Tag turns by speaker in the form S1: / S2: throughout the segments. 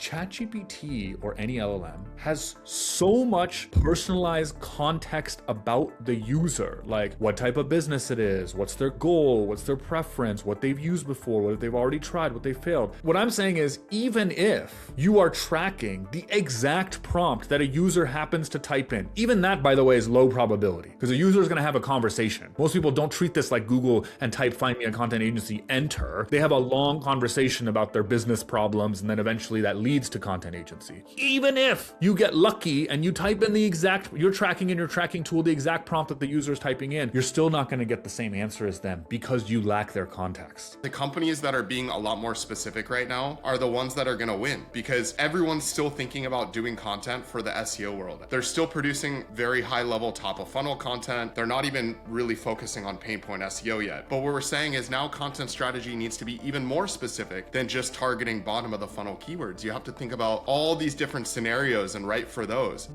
S1: ChatGPT or any LLM has so much personalized context about the user, like what type of business it is, what's their goal, what's their preference, what they've used before, what they've already tried, what they failed. What I'm saying is, even if you are tracking the exact prompt that a user happens to type in, even that, by the way, is low probability because a user is going to have a conversation. Most people don't treat this like Google and type find me a content agency, enter. They have a long conversation about their business problems, and then eventually that leads to content agency. Even if you get lucky and you type in the exact, you're tracking in your tracking tool the exact prompt that the user is typing in, you're still not going to get the same answer as them because you lack their context.
S2: The companies that are being a lot more specific right now are the ones that are going to win because everyone's still thinking about doing content for the SEO world. They're still producing very high level top of funnel content. They're not even really focusing on pain point SEO yet. But what we're saying is now content strategy needs to be even more specific than just targeting bottom of the funnel keywords. You have to think about all these different scenarios and write for those.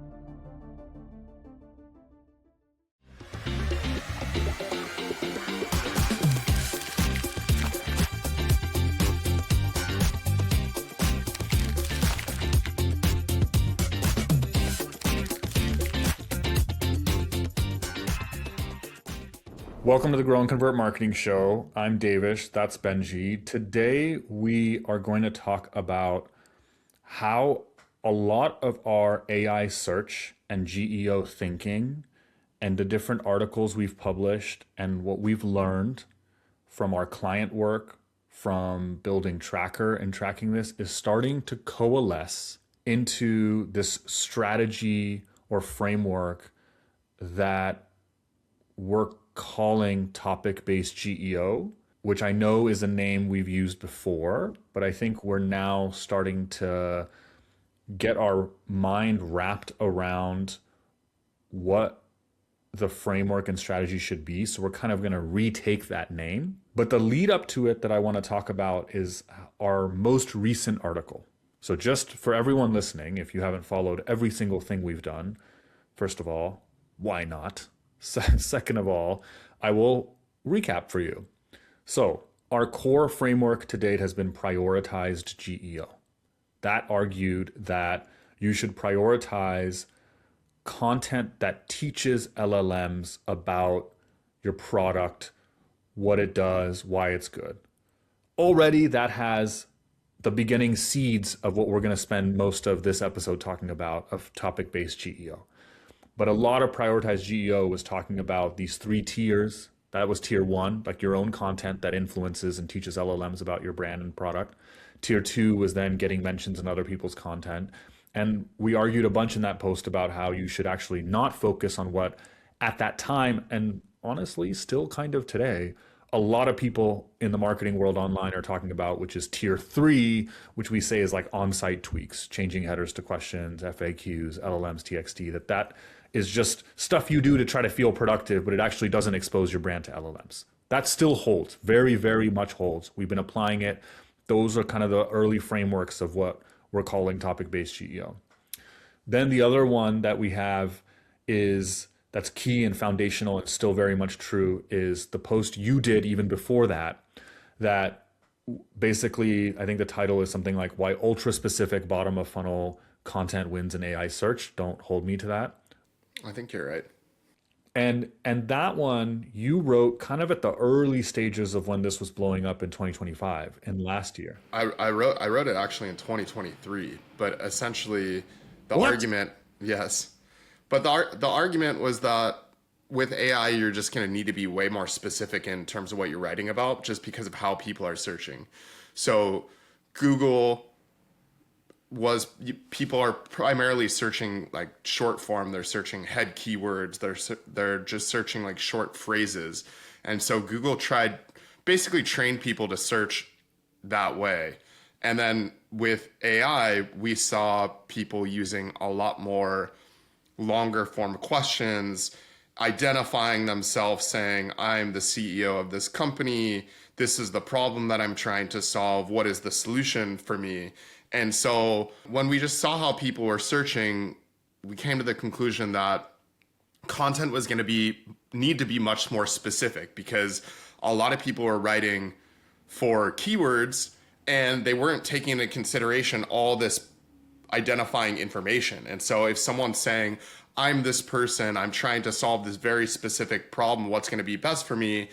S1: Welcome to the Grow and Convert Marketing Show. I'm Davish, that's Benji. Today we are going to talk about how a lot of our AI search and GEO thinking and the different articles we've published and what we've learned from our client work, from building Tracker and tracking this, is starting to coalesce into this strategy or framework that we're calling topic-based GEO, which I know is a name we've used before, but I think we're now starting to get our mind wrapped around what the framework and strategy should be. So we're kind of going to retake that name. But the lead up to it that I want to talk about is our most recent article. So just for everyone listening, if you haven't followed every single thing we've done, first of all, why not? Second of all, I will recap for you. So our core framework to date has been prioritized GEO. That argued that you should prioritize content that teaches LLMs about your product, what it does, why it's good. Already that has the beginning seeds of what we're going to spend most of this episode talking about, of topic-based GEO. But a lot of prioritized GEO was talking about these three tiers. That was tier one, like your own content that influences and teaches LLMs about your brand and product. Tier two was then getting mentions in other people's content. And we argued a bunch in that post about how you should actually not focus on what at that time, and honestly still kind of today, a lot of people in the marketing world online are talking about, which is tier three, which we say is like on-site tweaks, changing headers to questions, FAQs, LLMs, TXT, that is just stuff you do to try to feel productive, but it actually doesn't expose your brand to LLMs. That still holds, very, very much holds. We've been applying it. Those are kind of the early frameworks of what we're calling topic-based GEO. Then the other one that we have is, that's key and foundational and still very much true, is the post you did even before that, that basically, I think the title is something like why ultra-specific bottom of funnel content wins in AI search. Don't hold me to that.
S2: I think you're right.
S1: And that one you wrote kind of at the early stages of when this was blowing up in 2025 and last year.
S2: I wrote it actually in 2023, but essentially the argument, yes. But the argument was that with AI, you're just going to need to be way more specific in terms of what you're writing about, just because of how people are searching. So Google people are primarily searching like short form. They're searching head keywords. They're just searching like short phrases. And so Google basically trained people to search that way. And then with AI, we saw people using a lot more longer form questions, identifying themselves, saying, I'm the CEO of this company. This is the problem that I'm trying to solve. What is the solution for me? And so when we just saw how people were searching, we came to the conclusion that content was going to need to be much more specific, because a lot of people were writing for keywords and they weren't taking into consideration all this identifying information. And so if someone's saying, I'm this person, I'm trying to solve this very specific problem, what's going to be best for me?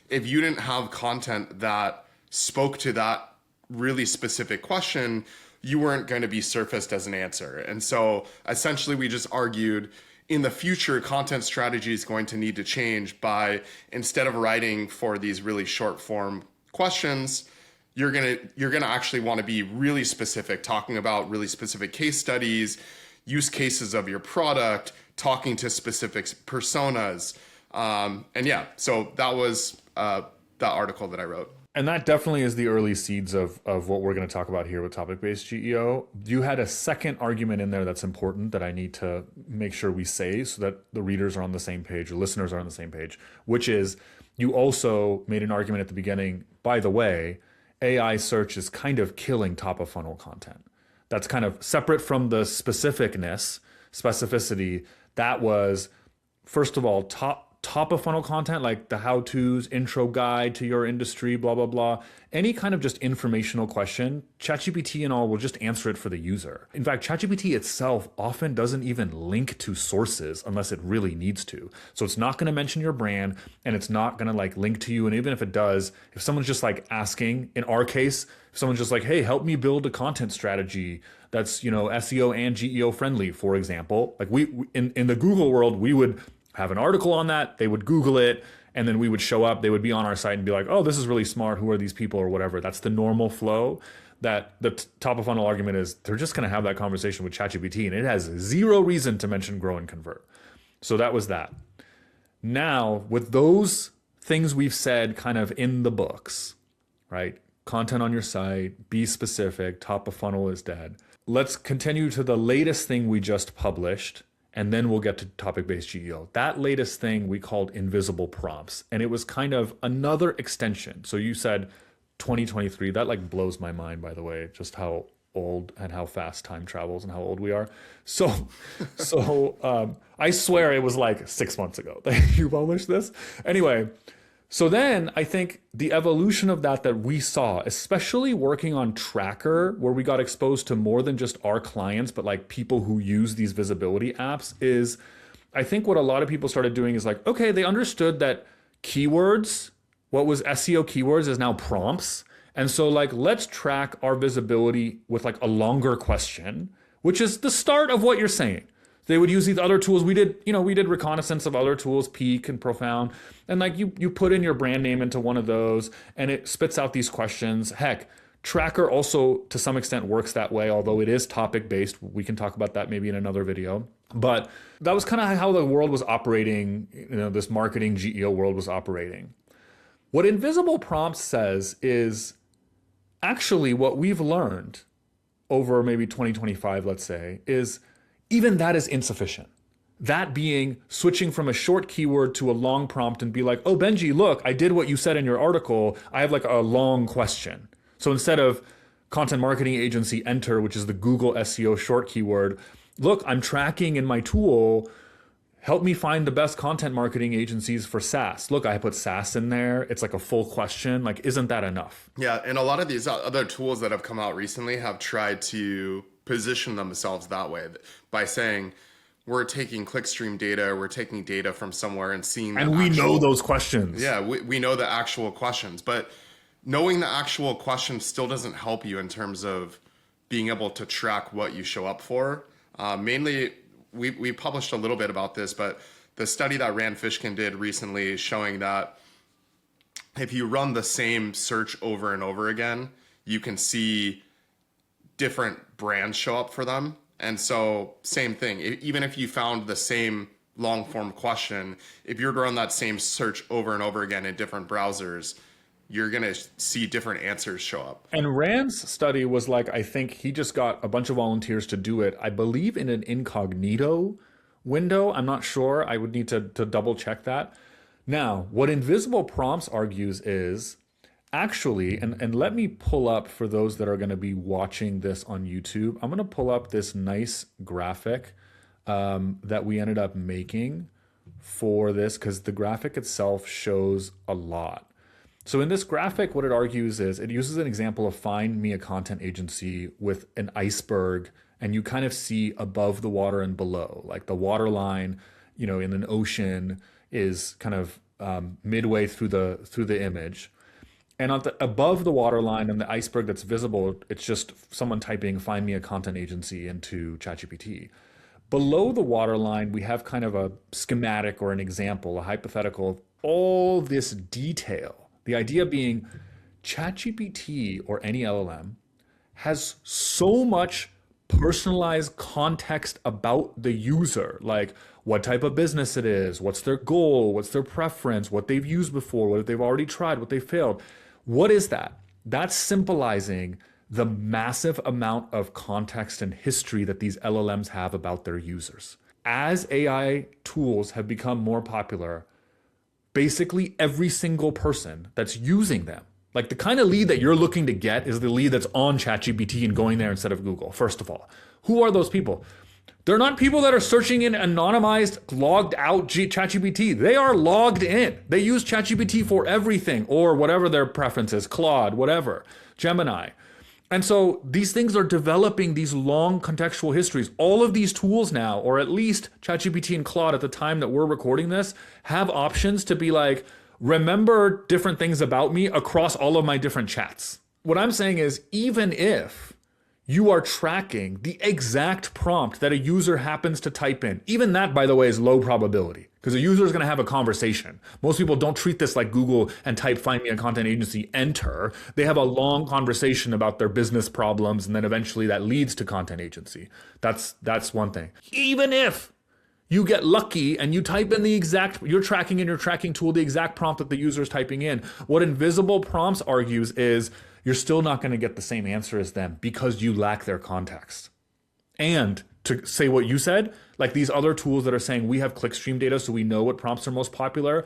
S2: If you didn't have content that spoke to that really specific question, you weren't going to be surfaced as an answer. And so essentially we just argued in the future, content strategy is going to need to change by, instead of writing for these really short form questions, you're gonna actually want to be really specific, talking about really specific case studies, use cases of your product, talking to specific personas. And yeah, so that was that article that I wrote.
S1: And that definitely is the early seeds of what we're going to talk about here with topic-based GEO. You had a second argument in there that's important that I need to make sure we say so that the readers are on the same page, or listeners are on the same page, which is you also made an argument at the beginning, by the way, AI search is kind of killing top of funnel content. That's kind of separate from the specificity. That was, first of all, top of funnel content, like the how-tos, intro guide to your industry, blah, blah, blah. Any kind of just informational question, ChatGPT and all will just answer it for the user. In fact, ChatGPT itself often doesn't even link to sources unless it really needs to. So it's not going to mention your brand, and it's not going to like link to you. And even if it does, if someone's just like asking, in our case, if someone's just like, hey, help me build a content strategy that's, SEO and GEO friendly, for example, like we in the Google world, we would have an article on that, they would Google it, and then we would show up, they would be on our site and be like, oh, this is really smart, who are these people, or whatever. That's the normal flow. That the top of funnel argument is they're just going to have that conversation with ChatGPT, and it has zero reason to mention grow and convert. So that was that. Now, with those things we've said kind of in the books, right? Content on your site, be specific, top of funnel is dead. Let's continue to the latest thing we just published, and then we'll get to topic-based GEO. That latest thing we called invisible prompts, and it was kind of another extension. So you said 2023, that like blows my mind, by the way, just how old and how fast time travels and how old we are. So I swear it was like 6 months ago that you published this. Anyway, so then I think the evolution of that we saw, especially working on Tracker, where we got exposed to more than just our clients, but like people who use these visibility apps, is I think what a lot of people started doing is like, okay, they understood that keywords, what was SEO keywords is now prompts. And so like, let's track our visibility with like a longer question, which is the start of what you're saying. They would use these other tools. We did reconnaissance of other tools, Peak and Profound. And like you put in your brand name into one of those and it spits out these questions. Heck, Tracker also to some extent works that way, although it is topic based. We can talk about that maybe in another video. But that was kind of how the world was operating, this marketing GEO world was operating. What Invisible Prompts says is actually what we've learned over maybe 2025, let's say, is even that is insufficient. That being switching from a short keyword to a long prompt and be like, oh, Benji, look, I did what you said in your article. I have like a long question. So instead of content marketing agency enter, which is the Google SEO short keyword, look, I'm tracking in my tool. Help me find the best content marketing agencies for SaaS. Look, I put SaaS in there. It's like a full question. Like, isn't that enough?
S2: Yeah. And a lot of these other tools that have come out recently have tried to position themselves that way by saying, we're taking clickstream data, we're taking data from somewhere and seeing
S1: and we know those questions.
S2: Yeah, we know the actual questions, but knowing the actual questions still doesn't help you in terms of being able to track what you show up for. Mainly, we published a little bit about this, but the study that Rand Fishkin did recently is showing that if you run the same search over and over again, you can see different brands show up for them. And so same thing, even if you found the same long form question, if you're to run that same search over and over again in different browsers, you're going to see different answers show up.
S1: And Rand's study was like, I think he just got a bunch of volunteers to do it, I believe in an incognito window. I'm not sure. I would need to double check that. Now, what Invisible Prompts argues is, actually, and let me pull up for those that are going to be watching this on YouTube, I'm going to pull up this nice graphic that we ended up making for this because the graphic itself shows a lot. So in this graphic, what it argues is it uses an example of find me a content agency with an iceberg and you kind of see above the water and below. Like the water line, in an ocean is kind of midway through the image. And above the waterline and the iceberg that's visible, it's just someone typing "find me a content agency" into ChatGPT. Below the waterline, we have kind of a schematic or an example, a hypothetical of all this detail. The idea being ChatGPT or any LLM has so much personalized context about the user, like what type of business it is, what's their goal, what's their preference, what they've used before, what they've already tried, what they failed. What is that? That's symbolizing the massive amount of context and history that these LLMs have about their users. As AI tools have become more popular, basically every single person that's using them, like the kind of lead that you're looking to get is the lead that's on ChatGPT and going there instead of Google, first of all. Who are those people? They're not people that are searching in anonymized, logged out ChatGPT. They are logged in. They use ChatGPT for everything, or whatever their preference is, Claude, whatever, Gemini. And so these things are developing these long contextual histories. All of these tools now, or at least ChatGPT and Claude at the time that we're recording this, have options to be like, remember different things about me across all of my different chats. What I'm saying is, even if you are tracking the exact prompt that a user happens to type in, even that, by the way, is low probability because a user is going to have a conversation. Most people don't treat this like Google and type "find me a content agency," enter. They have a long conversation about their business problems, and then eventually that leads to content agency. That's one thing. Even if you get lucky and you type in you're tracking in your tracking tool the exact prompt that the user is typing in, what invisible prompts argues is you're still not going to get the same answer as them because you lack their context. And to say what you said, like these other tools that are saying we have clickstream data so we know what prompts are most popular,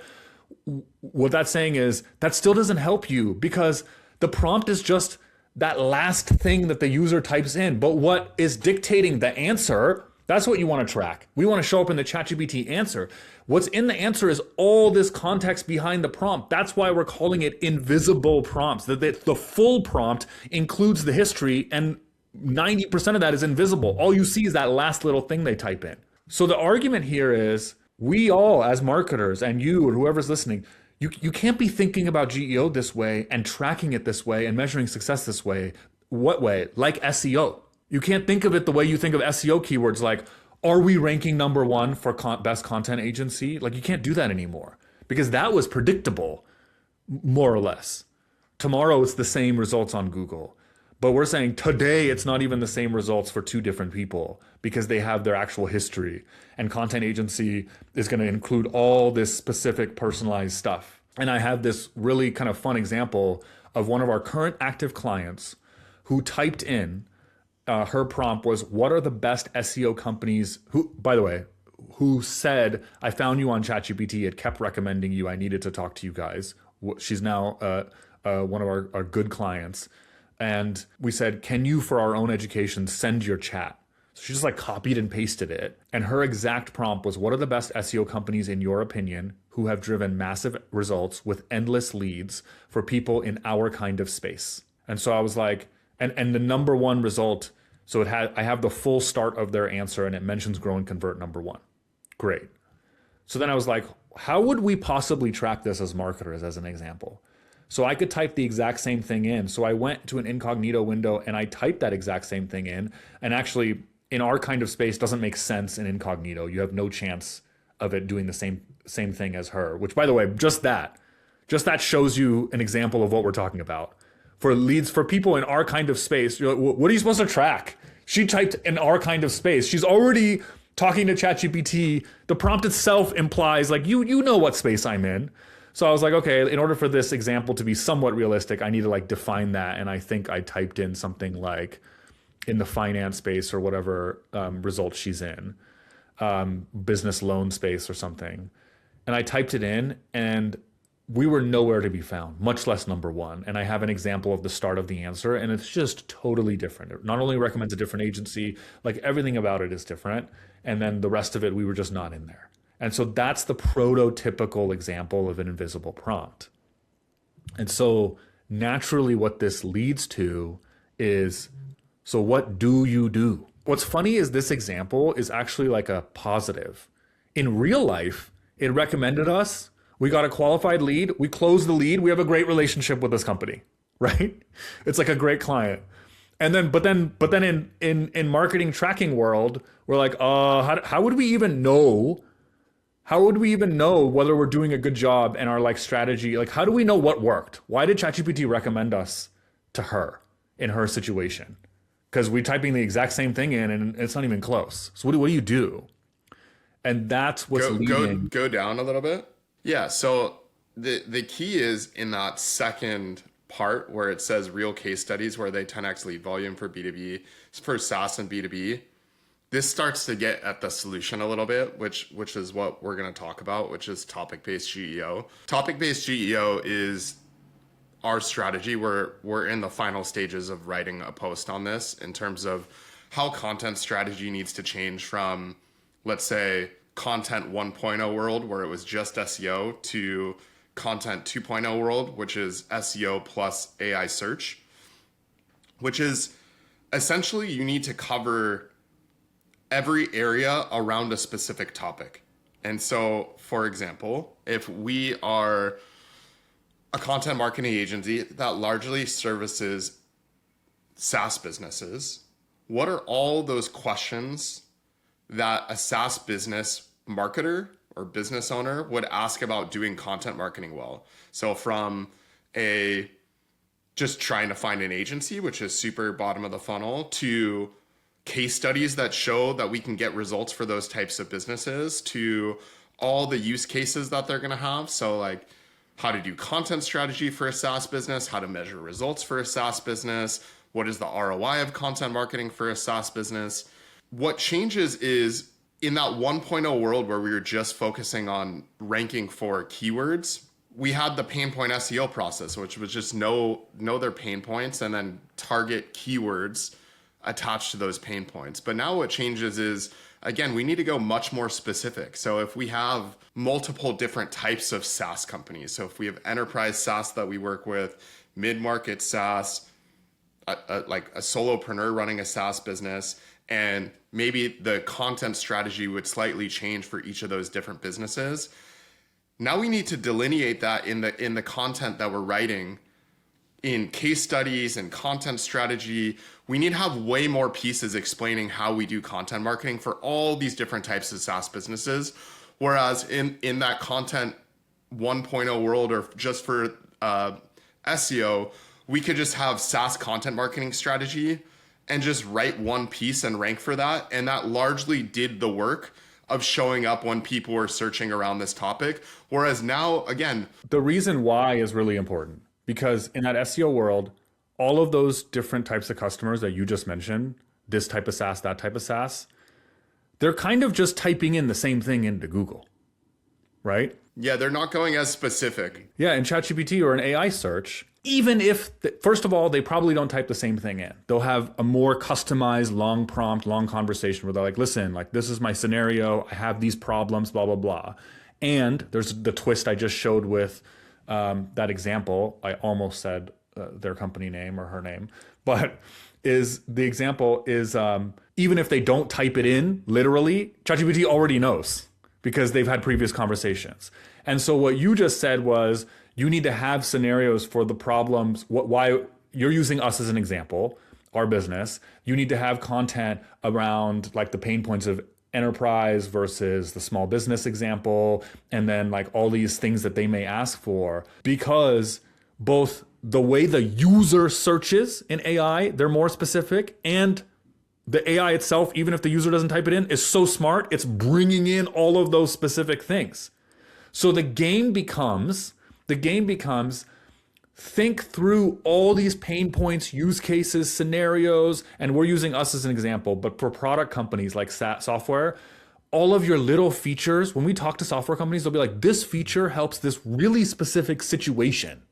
S1: what that's saying is that still doesn't help you because the prompt is just that last thing that the user types in. But what is dictating the answer, that's what you want to track. We want to show up in the ChatGPT answer. What's in the answer is all this context behind the prompt. That's why we're calling it invisible prompts. The full prompt includes the history, and 90% of that is invisible. All you see is that last little thing they type in. So the argument here is we all, as marketers, and you or whoever's listening, you can't be thinking about GEO this way and tracking it this way and measuring success this way. What way? Like SEO. You can't think of it the way you think of SEO keywords, like, are we ranking number one for best content agency? Like, you can't do that anymore because that was predictable, more or less. Tomorrow it's the same results on Google. But we're saying today it's not even the same results for two different people because they have their actual history. And content agency is going to include all this specific personalized stuff. And I have this really kind of fun example of one of our current active clients who typed in, her prompt was, what are the best SEO companies who, by the way, who said, I found you on ChatGPT. It kept recommending you. I needed to talk to you guys. She's now one of our good clients. And we said, can you, for our own education, send your chat? So she just like copied and pasted it. And her exact prompt was, what are the best SEO companies in your opinion who have driven massive results with endless leads for people in our kind of space? And so I was like, and the number one result, so I have the full start of their answer and it mentions grow and convert number one. Great. So then I was like, how would we possibly track this as marketers, as an example? So I could type the exact same thing in. So I went to an incognito window and I typed that exact same thing in. And actually, in our kind of space, doesn't make sense in incognito. You have no chance of it doing the same thing as her, which, by the way, just that shows you an example of what we're talking about. For leads, for people in our kind of space, you're like, what are you supposed to track? She typed in our kind of space. She's already talking to ChatGPT. The prompt itself implies like, you know what space I'm in. So I was like, okay, in order for this example to be somewhat realistic, I need to like define that. And I think I typed in something like in the finance space or whatever result she's in, business loan space or something. And I typed it in and we were nowhere to be found, much less number one. And I have an example of the start of the answer, and it's just totally different. It not only recommends a different agency, like everything about it is different. And then the rest of it, we were just not in there. And so that's the prototypical example of an invisible prompt. And so naturally what this leads to is, so what do you do? What's funny is this example is actually like a positive. In real life, it recommended us. We got a qualified lead. We closed the lead. We have a great relationship with this company, right? It's like a great client. And then, but then in marketing tracking world, we're like, how would we even know? How would we even know whether we're doing a good job and our like strategy? Like, how do we know what worked? Why did ChatGPT recommend us to her in her situation? Because we're typing the exact same thing in and it's not even close. So what do you do? And that's what's leading.
S2: Go down a little bit. Yeah. So the key is in that second part where it says real case studies where they 10x lead volume for B2B, for SaaS and B2B. This starts to get at the solution a little bit, which is what we're going to talk about, which is topic-based GEO. Topic-based GEO is our strategy. We're in the final stages of writing a post on this in terms of how content strategy needs to change from, let's say, content 1.0 world where it was just SEO to content 2.0 world, which is SEO plus AI search, which is essentially you need to cover every area around a specific topic. And so, for example, if we are a content marketing agency that largely services SaaS businesses, what are all those questions that a SaaS business marketer or business owner would ask about doing content marketing well? So from a just trying to find an agency, which is super bottom of the funnel, to case studies that show that we can get results for those types of businesses, to all the use cases that they're going to have. So like how to do content strategy for a SaaS business, how to measure results for a SaaS business, what is the ROI of content marketing for a SaaS business. What changes is in that 1.0 world where we were just focusing on ranking for keywords, we had the pain point SEO process, which was just know their pain points and then target keywords attached to those pain points. But now what changes is, again, we need to go much more specific. So if we have multiple different types of SaaS companies, so if we have enterprise SaaS that we work with, mid-market SaaS, like a solopreneur running a SaaS business, and maybe the content strategy would slightly change for each of those different businesses. Now we need to delineate that in the content that we're writing in case studies and content strategy. We need to have way more pieces explaining how we do content marketing for all these different types of SaaS businesses. Whereas in that content 1.0 world or just for SEO, we could just have SaaS content marketing strategy and just write one piece and rank for that. And that largely did the work of showing up when people were searching around this topic. Whereas now, again,
S1: the reason why is really important because in that SEO world, all of those different types of customers that you just mentioned, this type of SaaS, that type of SaaS, they're kind of just typing in the same thing into Google, right?
S2: Yeah, they're not going as specific.
S1: Yeah, in ChatGPT or an AI search, even if, first of all, they probably don't type the same thing in. They'll have a more customized, long prompt, long conversation where they're like, listen, like this is my scenario. I have these problems, blah, blah, blah. And there's the twist I just showed with that example. I almost said their company name or her name, but is the example is even if they don't type it in literally, ChatGPT already knows because they've had previous conversations. And so what you just said was you need to have scenarios for the problems, why you're using us as an example, our business. You need to have content around like the pain points of enterprise versus the small business example, and then like all these things that they may ask for, because both the way the user searches in AI, they're more specific, and the AI itself, even if the user doesn't type it in, is so smart, it's bringing in all of those specific things. So the game becomes think through all these pain points, use cases, scenarios, and we're using us as an example, but for product companies like SaaS software, all of your little features, when we talk to software companies, they'll be like, this feature helps this really specific situation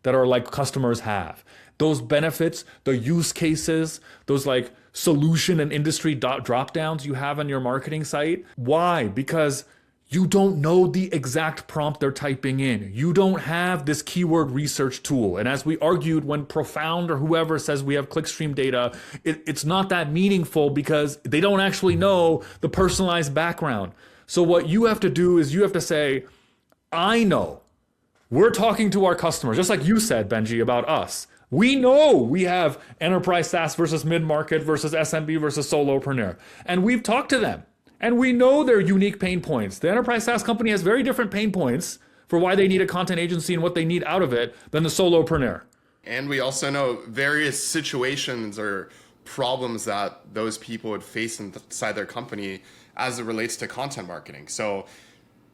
S1: that our like customers have. Those benefits, the use cases, those like solution and industry drop downs you have on your marketing site. Why? Because You don't know the exact prompt they're typing in. You don't have this keyword research tool. And as we argued, when Profound or whoever says we have clickstream data, it's not that meaningful because they don't actually know the personalized background. So what you have to do is you have to say, I know. We're talking to our customers, just like you said, Benji, about us. We know we have enterprise SaaS versus mid-market versus SMB versus solopreneur. And we've talked to them. And we know their unique pain points. The enterprise SaaS company has very different pain points for why they need a content agency and what they need out of it than the solopreneur.
S2: And we also know various situations or problems that those people would face inside their company as it relates to content marketing. So,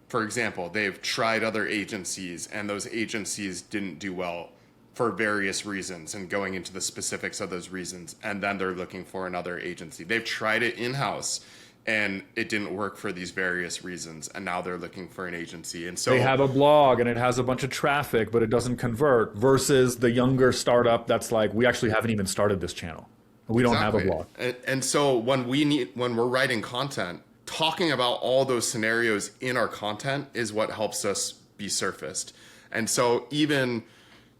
S2: for example, they've tried other agencies and those agencies didn't do well for various reasons, and going into the specifics of those reasons. And then they're looking for another agency. They've tried it in-house and it didn't work for these various reasons. And now they're looking for an agency. And so
S1: they have a blog and it has a bunch of traffic, but it doesn't convert, versus the younger startup that's like, we actually haven't even started this channel. We don't have a blog.
S2: And so when we're writing content, talking about all those scenarios in our content is what helps us be surfaced. And so even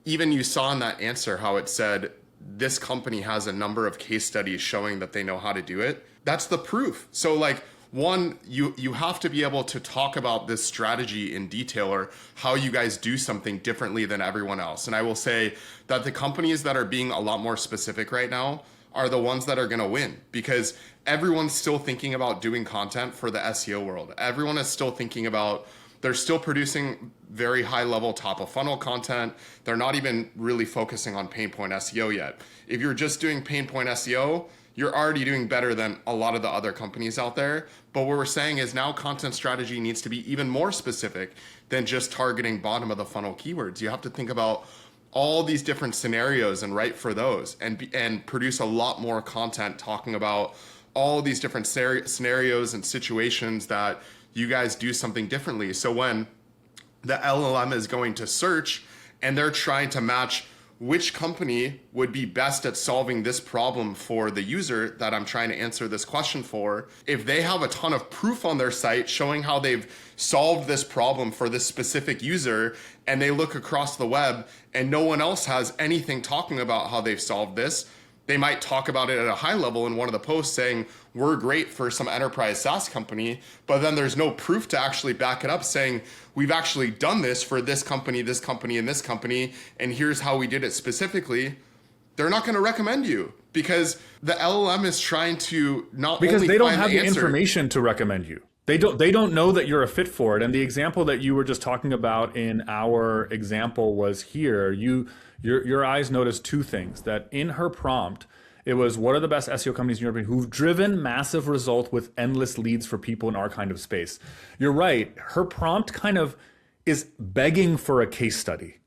S2: you saw in that answer how it said this company has a number of case studies showing that they know how to do it. That's the proof. So like, one, you have to be able to talk about this strategy in detail, or how you guys do something differently than everyone else. And I will say that the companies that are being a lot more specific right now are the ones that are going to win, because everyone's still thinking about doing content for the SEO world. Everyone is still thinking about, they're still producing very high level top of funnel content. They're not even really focusing on pain point SEO yet. If you're just doing pain point SEO, you're already doing better than a lot of the other companies out there. But what we're saying is now content strategy needs to be even more specific than just targeting bottom of the funnel keywords. You have to think about all these different scenarios and write for those, and produce a lot more content talking about all these different scenarios and situations that you guys do something differently. So when the LLM is going to search and they're trying to match which company would be best at solving this problem for the user that I'm trying to answer this question for, if they have a ton of proof on their site showing how they've solved this problem for this specific user, and they look across the web and no one else has anything talking about how they've solved this, they might talk about it at a high level in one of the posts saying, we're great for some enterprise SaaS company, but then there's no proof to actually back it up saying, we've actually done this for this company, and this company, and here's how we did it specifically. They're not going to recommend you, because the LLM is trying to not
S1: because
S2: only
S1: they don't
S2: find
S1: have the
S2: answer,
S1: information to recommend you. They don't know that you're a fit for it. And the example that you were just talking about in our example was here. Your eyes noticed two things: that in her prompt, it was, what are the best SEO companies in Europe who've driven massive results with endless leads for people in our kind of space. You're right. Her prompt kind of is begging for a case study.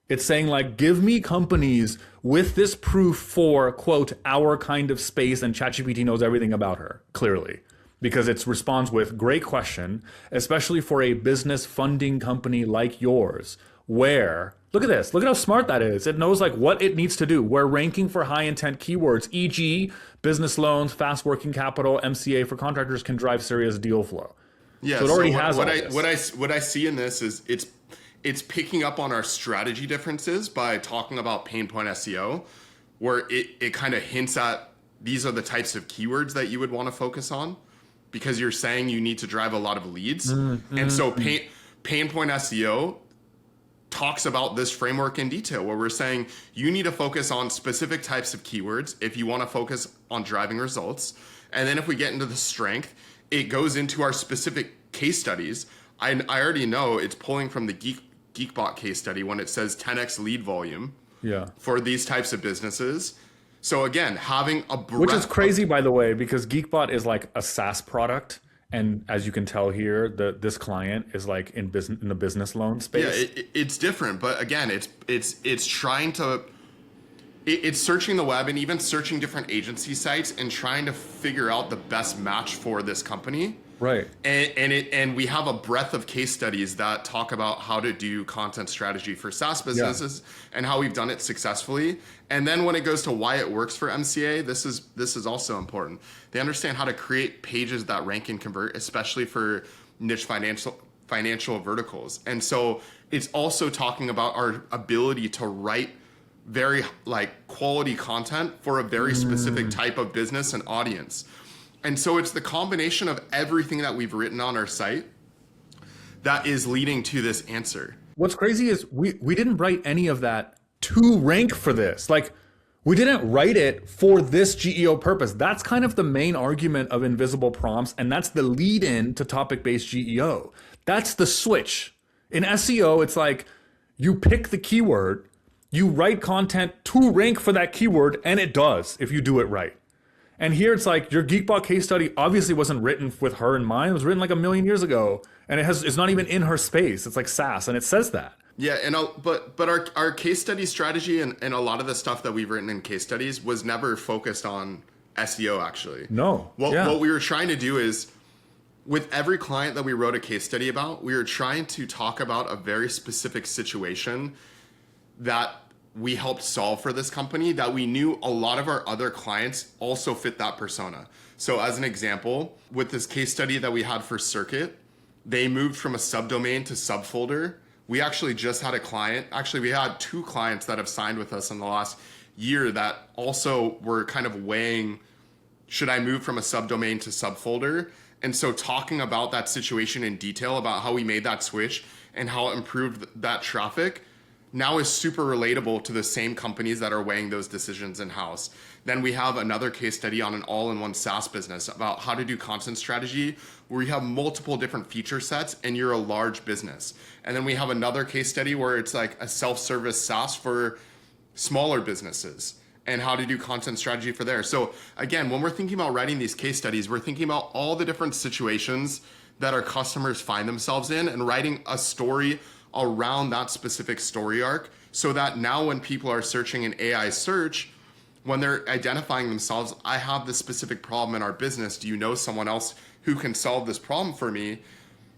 S1: It's saying like, give me companies with this proof for, quote, our kind of space, and ChatGPT knows everything about her, clearly. Because it responds with, great question, especially for a business funding company like yours, where, look at this, look at how smart that is. It knows like what it needs to do. We're ranking for high intent keywords, e.g. business loans, fast working capital, MCA for contractors can drive serious deal flow.
S2: Yeah,
S1: so it already has all this.
S2: What I see in this is it's picking up on our strategy differences by talking about pain point SEO, where it kind of hints at these are the types of keywords that you would want to focus on, because you're saying you need to drive a lot of leads. And so pain point SEO talks about this framework in detail, where we're saying you need to focus on specific types of keywords if you want to focus on driving results. And then if we get into the strength, it goes into our specific case studies. I already know it's pulling from the Geekbot case study when it says 10x lead volume for these types of businesses. So again, having a breadth,
S1: which is crazy, by the way, because Geekbot is like a SaaS product. And as you can tell here, this client is like in the business loan space.
S2: Yeah, it's different, but again, it's trying to it's searching the web and even searching different agency sites and trying to figure out the best match for this company.
S1: Right.
S2: And we have a breadth of case studies that talk about how to do content strategy for SaaS businesses and how we've done it successfully. And then when it goes to why it works for MCA, this is also important. They understand how to create pages that rank and convert, especially for niche financial verticals. And so it's also talking about our ability to write very like quality content for a very specific type of business and audience. And so it's the combination of everything that we've written on our site that is leading to this answer.
S1: What's crazy is we didn't write any of that to rank for this. Like, we didn't write it for this GEO purpose. That's kind of the main argument of invisible prompts, and that's the lead in to topic-based GEO. That's the switch. In SEO, it's like you pick the keyword, you write content to rank for that keyword, and it does if you do it right. And here it's like your Geekbot case study obviously wasn't written with her in mind. It was written like a million years ago, and it's not even in her space. It's like SaaS, and it says that.
S2: Yeah, and but our case study strategy and a lot of the stuff that we've written in case studies was never focused on SEO actually.
S1: No.
S2: What we were trying to do is, with every client that we wrote a case study about, we were trying to talk about a very specific situation that we helped solve for this company that we knew a lot of our other clients also fit that persona. So as an example, with this case study that we had for Circuit, they moved from a subdomain to subfolder. We actually just had a client, actually we had 2 clients that have signed with us in the last year that also were kind of weighing, should I move from a subdomain to subfolder? And so talking about that situation in detail, about how we made that switch and how it improved that traffic, now is super relatable to the same companies that are weighing those decisions in-house. Then we have another case study on an all-in-one SaaS business about how to do content strategy where you have multiple different feature sets and you're a large business. And then we have another case study where it's like a self-service SaaS for smaller businesses and how to do content strategy for there. So again, when we're thinking about writing these case studies, we're thinking about all the different situations that our customers find themselves in and writing a story around that specific story arc, so that now when people are searching in AI search, when they're identifying themselves, I have this specific problem in our business. Do you know someone else who can solve this problem for me?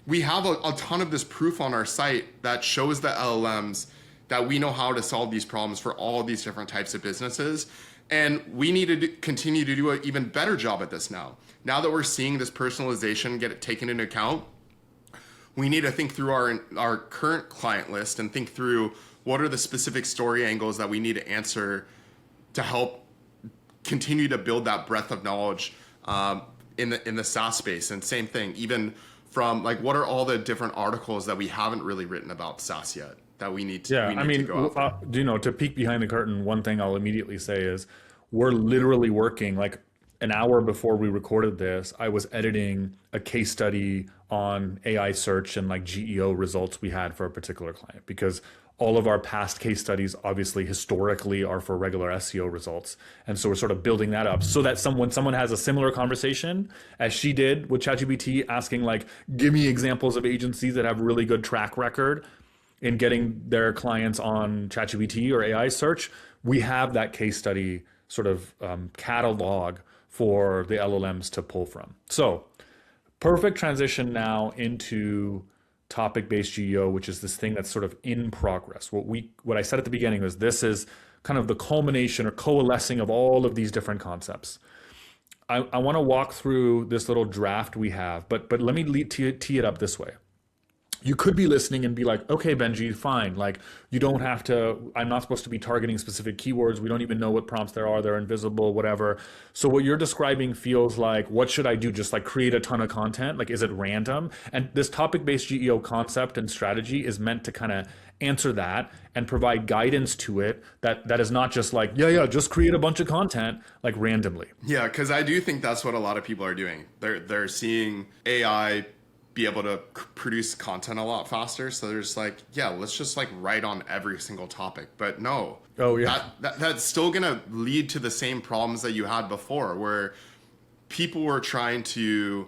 S2: We have a ton of this proof on our site that shows the LLMs that we know how to solve these problems for all of these different types of businesses. And we need to continue to do an even better job at this now. Now that we're seeing this personalization get it taken into account, we need to think through our current client list and think through what are the specific story angles that we need to answer to help continue to build that breadth of knowledge in the SaaS space. And same thing, even from like, what are all the different articles that we haven't really written about SaaS yet that we need to, to go out
S1: to peek behind the curtain, one thing I'll immediately say is we're literally working like an hour before we recorded this. I was editing a case study on AI search and like GEO results we had for a particular client, because all of our past case studies obviously historically are for regular SEO results. And so we're sort of building that up so that when someone has a similar conversation as she did with ChatGPT, asking like, give me examples of agencies that have really good track record in getting their clients on ChatGPT or AI search, we have that case study sort of catalog for the LLMs to pull from. So perfect transition now into topic-based GEO, which is this thing that's sort of in progress. What I said at the beginning was this is kind of the culmination or coalescing of all of these different concepts. I want to walk through this little draft we have, but let me tee it up this way. You could be listening and be like, okay, Benji, fine. Like, you don't have to, I'm not supposed to be targeting specific keywords. We don't even know what prompts there are. They're invisible, whatever. So what you're describing feels like, what should I do? Just like create a ton of content? Like, is it random? And this topic-based GEO concept and strategy is meant to kind of answer that and provide guidance to it that is not just like, just create a bunch of content like randomly.
S2: Yeah, because I do think that's what a lot of people are doing. They're seeing AI be able to produce content a lot faster. So there's like, let's just like write on every single topic. But no, that's still going to lead to the same problems that you had before, where people were trying to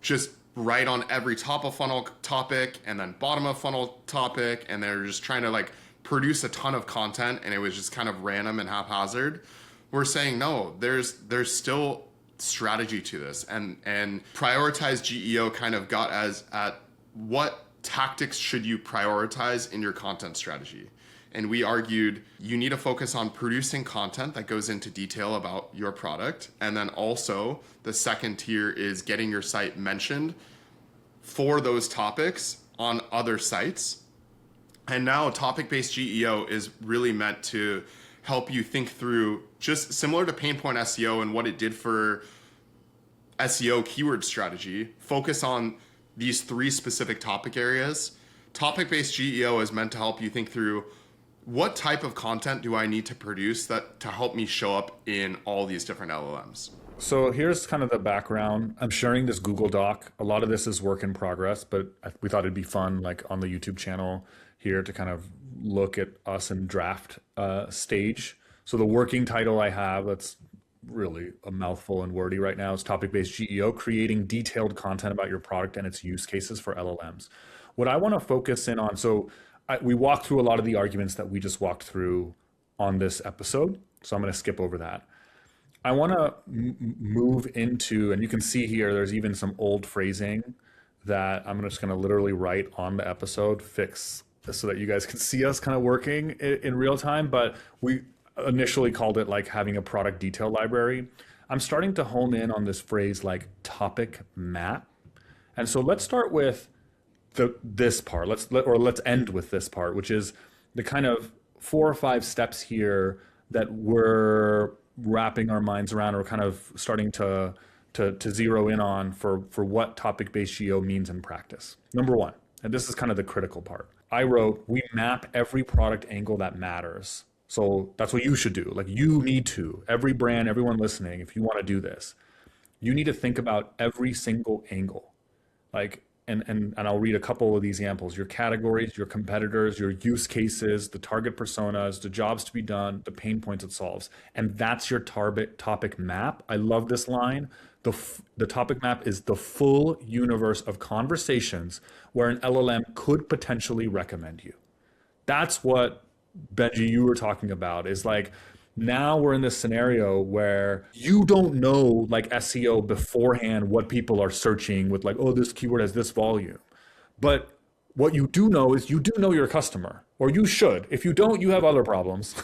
S2: just write on every top of funnel topic and then bottom of funnel topic. And they're just trying to like produce a ton of content and it was just kind of random and haphazard. We're saying no, there's still strategy to this, and prioritize GEO kind of got as at what tactics should you prioritize in your content strategy. And we argued you need to focus on producing content that goes into detail about your product. And then also the second tier is getting your site mentioned for those topics on other sites. And now topic-based GEO is really meant to help you think through, just similar to Pain Point SEO and what it did for SEO keyword strategy, focus on these 3 specific topic areas. Topic-based GEO is meant to help you think through, what type of content do I need to produce that to help me show up in all these different LLMs?
S1: So here's kind of the background. I'm sharing this Google Doc. A lot of this is work in progress, but we thought it'd be fun, like on the YouTube channel here, to kind of look at us in draft stage. So the working title I have, that's really a mouthful and wordy right now, is Topic-Based GEO, creating detailed content about your product and its use cases for LLMs. What I want to focus in on, we walked through a lot of the arguments that we just walked through on this episode. So I'm going to skip over that. I want to move into, and you can see here, there's even some old phrasing that I'm just going to literally write on the episode, fix so that you guys can see us kind of working in real time. But we initially called it like having a product detail library. I'm starting to hone in on this phrase like topic map. And so let's start with this part. Let's end with this part, which is the kind of 4 or 5 steps here that we're wrapping our minds around, or kind of starting to zero in on for what topic-based GEO means in practice. Number 1, and this is kind of the critical part. I wrote, we map every product angle that matters. So that's what you should do. Like, you need to, every brand, everyone listening, if you want to do this, you need to think about every single angle. Like, and I'll read a couple of these examples: your categories, your competitors, your use cases, the target personas, the jobs to be done, the pain points it solves. And that's your topic map. I love this line. The topic map is the full universe of conversations where an LLM could potentially recommend you. That's what, Benji, you were talking about, is like, now we're in this scenario where you don't know, like SEO beforehand, what people are searching with, like, oh, this keyword has this volume. But what you do know is you do know your customer, or you should. If you don't, you have other problems.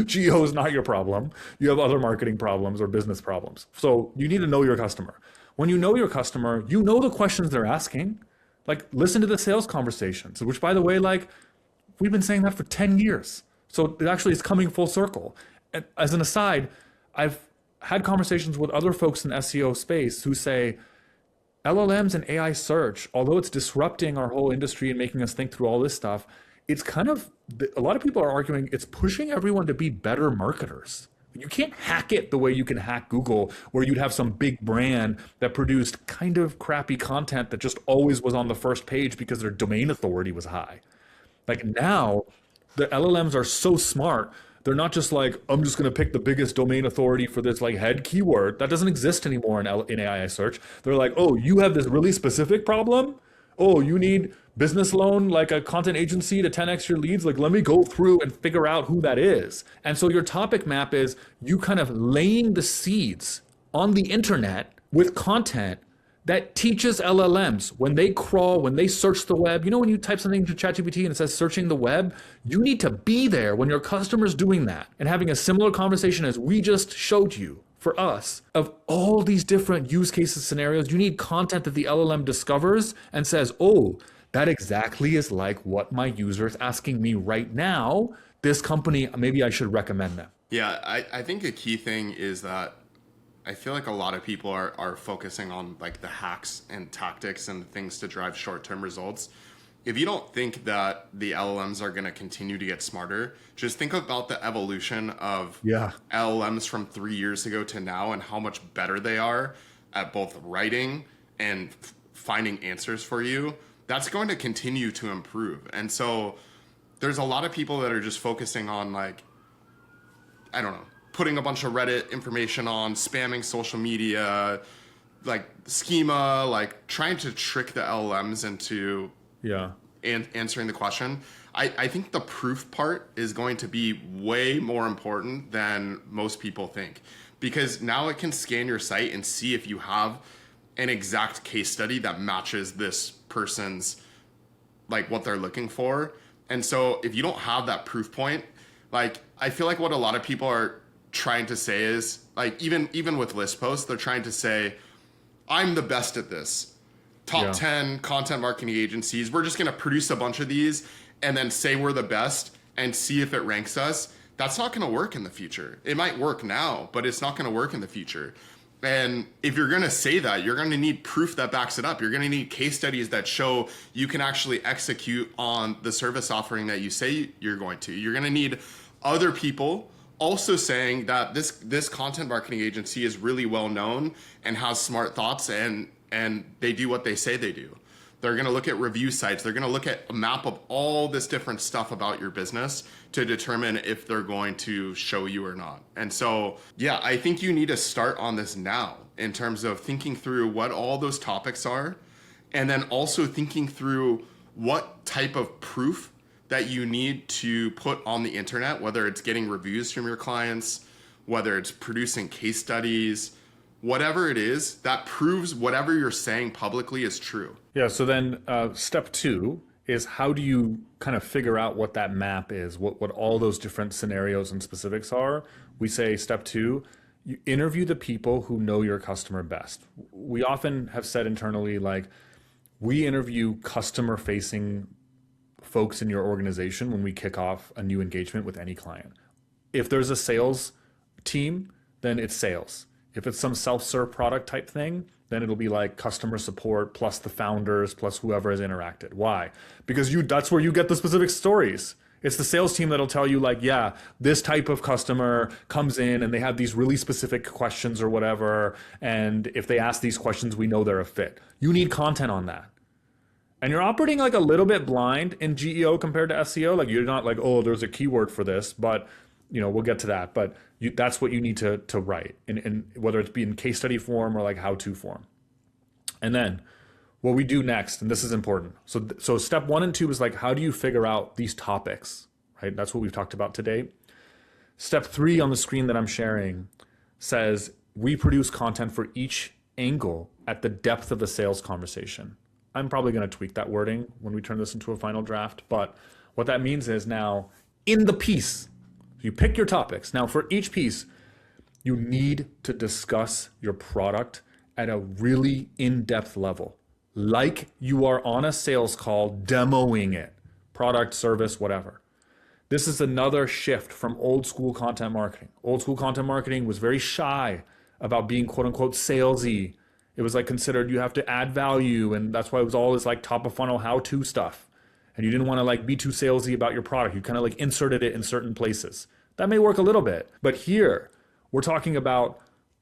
S1: Geo is not your problem. You have other marketing problems or business problems. So you need to know your customer. When you know your customer, you know the questions they're asking. Like, listen to the sales conversations, which, by the way, like, we've been saying that for 10 years. So it actually is coming full circle. And as an aside, I've had conversations with other folks in the SEO space who say LLMs and AI search, although it's disrupting our whole industry and making us think through all this stuff, it's kind of, a lot of people are arguing it's pushing everyone to be better marketers. You can't hack it the way you can hack Google, where you'd have some big brand that produced kind of crappy content that just always was on the first page because their domain authority was high. Like, now, the LLMs are so smart. They're not just like, I'm just going to pick the biggest domain authority for this like head keyword. That doesn't exist anymore in AI search. They're like, oh, you have this really specific problem? Oh, you need business loan, like a content agency to 10x your leads? Like, let me go through and figure out who that is. And so your topic map is you kind of laying the seeds on the internet with content that teaches LLMs when they crawl, when they search the web. You know, when you type something to ChatGPT and it says searching the web, you need to be there when your customer's doing that and having a similar conversation as we just showed you for us of all these different use cases, scenarios. You need content that the LLM discovers and says, oh, that exactly is like what my user is asking me right now. This company, maybe I should recommend them.
S2: Yeah, I think a key thing is that I feel like a lot of people are focusing on like the hacks and tactics and things to drive short-term results. If you don't think that the LLMs are going to continue to get smarter, just think about the evolution of LLMs from 3 years ago to now and how much better they are at both writing and finding answers for you. That's going to continue to improve. And so there's a lot of people that are just focusing on, like, I don't know, putting a bunch of Reddit information on, spamming social media, like schema, like trying to trick the LLMs into answering the question. I think the proof part is going to be way more important than most people think, because now it can scan your site and see if you have an exact case study that matches this person's, like, what they're looking for. And so if you don't have that proof point, like, I feel like what a lot of people are trying to say is, like, even with list posts, they're trying to say, I'm the best at this. Top
S1: Yeah.
S2: 10 content marketing agencies. We're just going to produce a bunch of these and then say we're the best and see if it ranks us. That's not going to work in the future. It might work now, but it's not going to work in the future. And if you're going to say that, you're going to need proof that backs it up. You're going to need case studies that show you can actually execute on the service offering that you say you're going to. You're going to need other people also saying that this content marketing agency is really well known and has smart thoughts, and they do what they say they do. They're going to look at review sites. They're going to look at a map of all this different stuff about your business to determine if they're going to show you or not. And so, yeah, I think you need to start on this now in terms of thinking through what all those topics are, and then also thinking through what type of proof that you need to put on the internet, whether it's getting reviews from your clients, whether it's producing case studies, whatever it is that proves whatever you're saying publicly is true.
S1: Yeah, so then step 2 is, how do you kind of figure out what that map is, what all those different scenarios and specifics are? We say step 2, you interview the people who know your customer best. We often have said internally, like, we interview customer facing folks in your organization when we kick off a new engagement with any client. If there's a sales team, then it's sales. If it's some self-serve product type thing, then it'll be like customer support plus the founders plus whoever has interacted. Why? Because that's where you get the specific stories. It's the sales team that'll tell you, like, yeah, this type of customer comes in and they have these really specific questions or whatever. And if they ask these questions, we know they're a fit. You need content on that. And you're operating like a little bit blind in GEO compared to SEO. Like, you're not like, oh, there's a keyword for this, but we'll get to that. But that's what you need to write, in whether it's be in case study form or like how-to form. And then what we do next, and this is important. So step 1 and 2 is like, how do you figure out these topics, right? That's what we've talked about today. Step 3 on the screen that I'm sharing says, we produce content for each angle at the depth of the sales conversation. I'm probably going to tweak that wording when we turn this into a final draft. But what that means is, now in the piece, you pick your topics. Now for each piece, you need to discuss your product at a really in-depth level, like you are on a sales call demoing it, product, service, whatever. This is another shift from old school content marketing. Old school content marketing was very shy about being quote unquote salesy. It was like considered you have to add value, and that's why it was all this like top of funnel how-to stuff. And you didn't want to like be too salesy about your product. You kind of like inserted it in certain places. That may work a little bit, but here we're talking about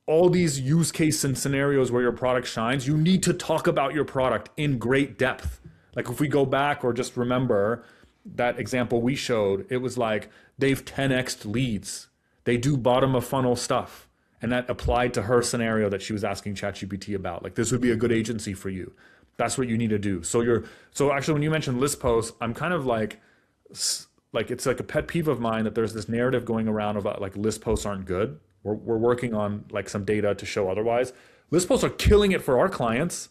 S1: all these use cases and scenarios where your product shines. You need to talk about your product in great depth. Like, if we go back or just remember that example we showed, it was like they've 10x'd leads. They do bottom of funnel stuff. And that applied to her scenario that she was asking ChatGPT about. Like, this would be a good agency for you. That's what you need to do. So actually, when you mentioned list posts, I'm kind of like it's like a pet peeve of mine that there's this narrative going around about like list posts aren't good. We're working on like some data to show otherwise. List posts are killing it for our clients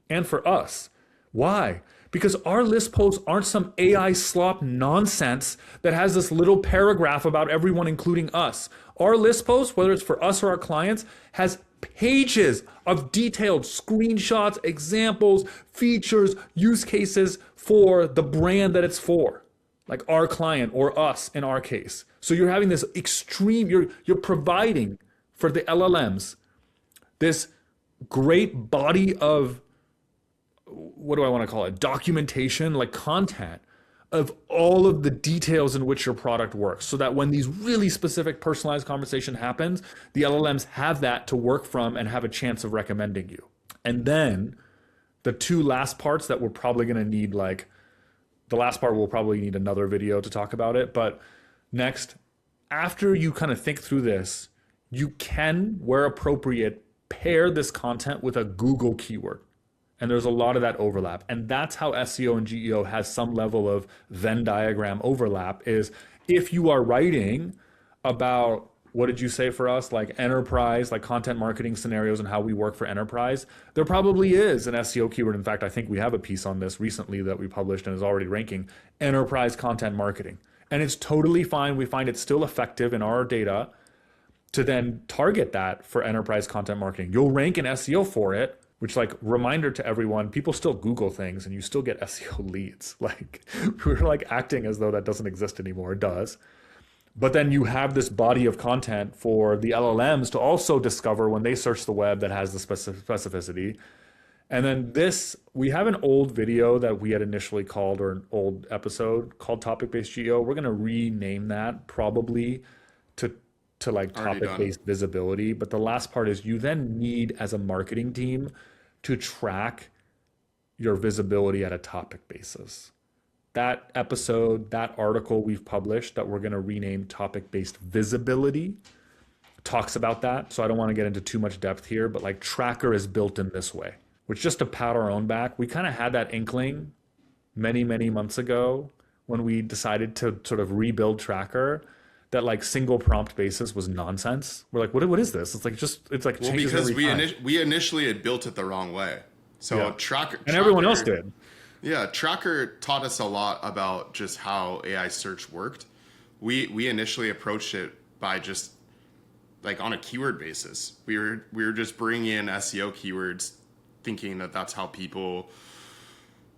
S1: and for us. Why? Because our list posts aren't some AI slop nonsense that has this little paragraph about everyone, including us. Our list post, whether it's for us or our clients, has pages of detailed screenshots, examples, features, use cases for the brand that it's for, like our client or us in our case. So you're having this extreme, you're providing for the LLMs this great body of, what do I want to call it, documentation, like content of all of the details in which your product works, so that when these really specific personalized conversation happens, the LLMs have that to work from and have a chance of recommending you. And then the two last parts that we're probably going to need, like the last part we'll probably need another video to talk about it, but next, after you kind of think through this, you can, where appropriate, pair this content with a Google keyword. And there's a lot of that overlap. And that's how SEO and GEO has some level of Venn diagram overlap is if you are writing about what did you say for us? Like enterprise, like content marketing scenarios and how we work for enterprise. There probably is an SEO keyword. In fact, I think we have a piece on this recently that we published and is already ranking enterprise content marketing. And it's totally fine. We find it still effective in our data to then target that for enterprise content marketing. You'll rank in SEO for it, which like reminder to everyone, people still Google things and you still get SEO leads. Like we're like acting as though that doesn't exist anymore. It does. But then you have this body of content for the LLMs to also discover when they search the web that has the specificity. And then this, we have an old video that we had initially called, or an old episode called Topic-Based GEO. We're going to rename that probably to like topic-based visibility. But the last part is you then need as a marketing team to track your visibility at a topic basis. That episode, that article we've published that we're going to rename Topic-Based Visibility talks about that. So I don't want to get into too much depth here, but like Tracker is built in this way, which just to pat our own back, we kind of had that inkling many, many months ago when we decided to sort of rebuild Tracker, that like single prompt basis was nonsense. We're like, what is this? It's like
S2: well,
S1: changes
S2: because
S1: every time.
S2: we initially had built it the wrong way. So
S1: Yeah.
S2: Tracker
S1: And everyone else did.
S2: Yeah, Tracker taught us a lot about just how AI search worked. We initially approached it by just like on a keyword basis. We were just bringing in SEO keywords, thinking that that's how people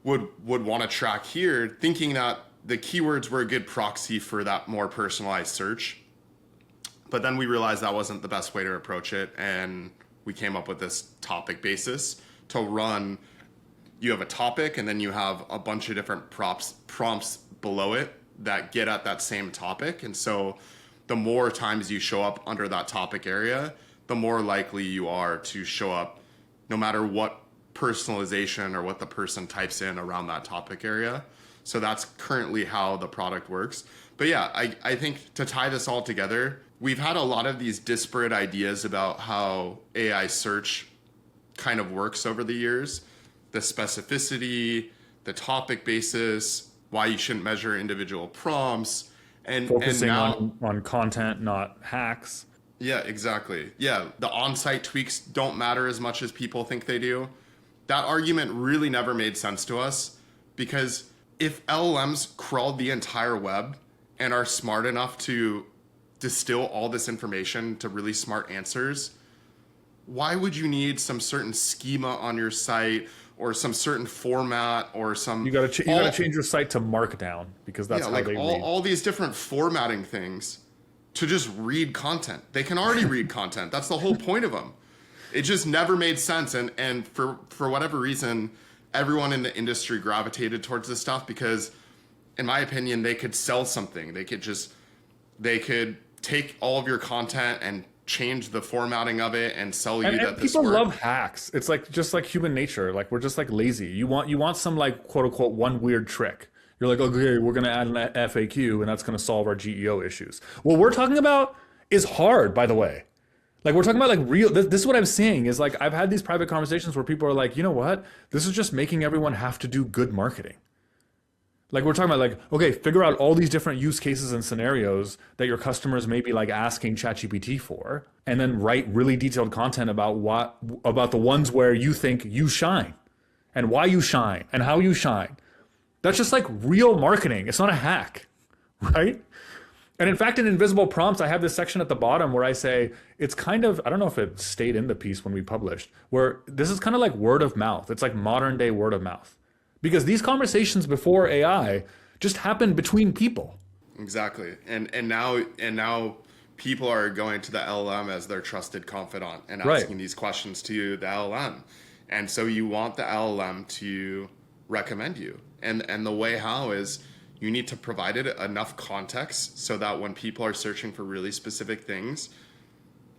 S2: would want to track here, thinking that the keywords were a good proxy for that more personalized search. But then we realized that wasn't the best way to approach it, and we came up with this topic basis to run. You have a topic, and then you have a bunch of different prompts below it that get at that same topic. And so the more times you show up under that topic area, the more likely you are to show up no matter what personalization or what the person types in around that topic area. So that's currently how the product works. But yeah, I think to tie this all together, we've had a lot of these disparate ideas about how AI search kind of works over the years. The specificity, the topic basis, why you shouldn't measure individual prompts, and
S1: Focusing
S2: now,
S1: on content, not hacks.
S2: yeah, exactly. Yeah, the on-site tweaks don't matter as much as people think they do. That argument really never made sense to us because if LLMs crawled the entire web and are smart enough to distill all this information to really smart answers, why would you need some certain schema on your site or some certain format or some...
S1: You got to change your site to Markdown because that's how
S2: like
S1: they read.
S2: all these different formatting things to just read content. They can already read content. That's the whole point of them. It just never made sense. And for whatever reason, everyone in the industry gravitated towards this stuff because, in my opinion, they could sell something. They could take all of your content and change the formatting of it and sell you that this
S1: people
S2: worked.
S1: love hacks. It's like just like human nature. Like we're just like lazy. You want some like quote unquote one weird trick. You're like, okay, we're gonna add an FAQ and that's gonna solve our GEO issues. What we're talking about is hard, by the way. Like we're talking about like real. This is what I'm saying is like I've had these private conversations where people are like, you know what? This is just making everyone have to do good marketing. Like we're talking about like, okay, figure out all these different use cases and scenarios that your customers may be like asking ChatGPT for, and then write really detailed content about the ones where you think you shine and why you shine and how you shine. That's just like real marketing. It's not a hack, right? And in fact, in Invisible Prompts, I have this section at the bottom where I say it's kind of, I don't know if it stayed in the piece when we published, where this is kind of like word of mouth. It's like modern day word of mouth. Because these conversations before AI just happened between people.
S2: Exactly. And now people are going to the LLM as their trusted confidant and asking these questions to the LLM. And so you want the LLM to recommend you. And the way how is you need to provide it enough context so that when people are searching for really specific things,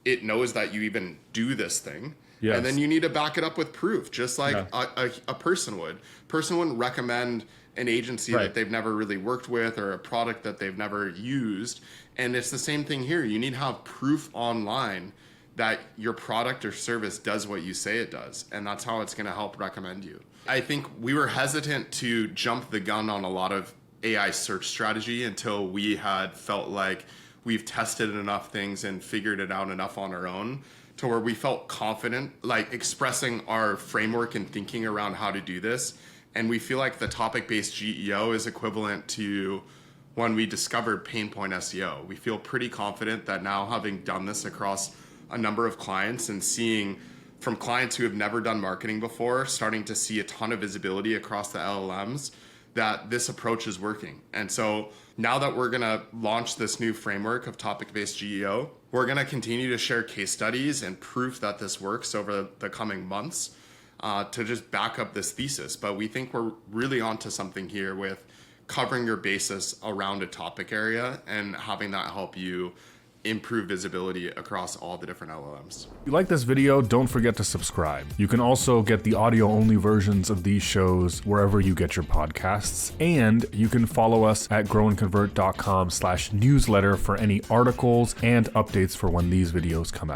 S2: it knows that you even do this thing. Yes. And then you need to back it up with proof, just like a person would. Person wouldn't recommend an agency that they've never really worked with or a product that they've never used. And it's the same thing here. You need to have proof online that your product or service does what you say it does. And that's how it's going to help recommend you. I think we were hesitant to jump the gun on a lot of AI search strategy until we had felt like we've tested enough things and figured it out enough on our own to where we felt confident, like expressing our framework and thinking around how to do this. And we feel like the topic-based GEO is equivalent to when we discovered pain point SEO. We feel pretty confident that now, having done this across a number of clients and seeing from clients who have never done marketing before, starting to see a ton of visibility across the LLMs, that this approach is working. And so now that we're gonna launch this new framework of topic-based GEO, we're gonna continue to share case studies and proof that this works over the coming months to just back up this thesis. But we think we're really onto something here with covering your basis around a topic area and having that help you improve visibility across all the different LLMs.
S1: If you like this video, don't forget to subscribe. You can also get the audio-only versions of these shows wherever you get your podcasts, and you can follow us at growandconvert.com/newsletter for any articles and updates for when these videos come out.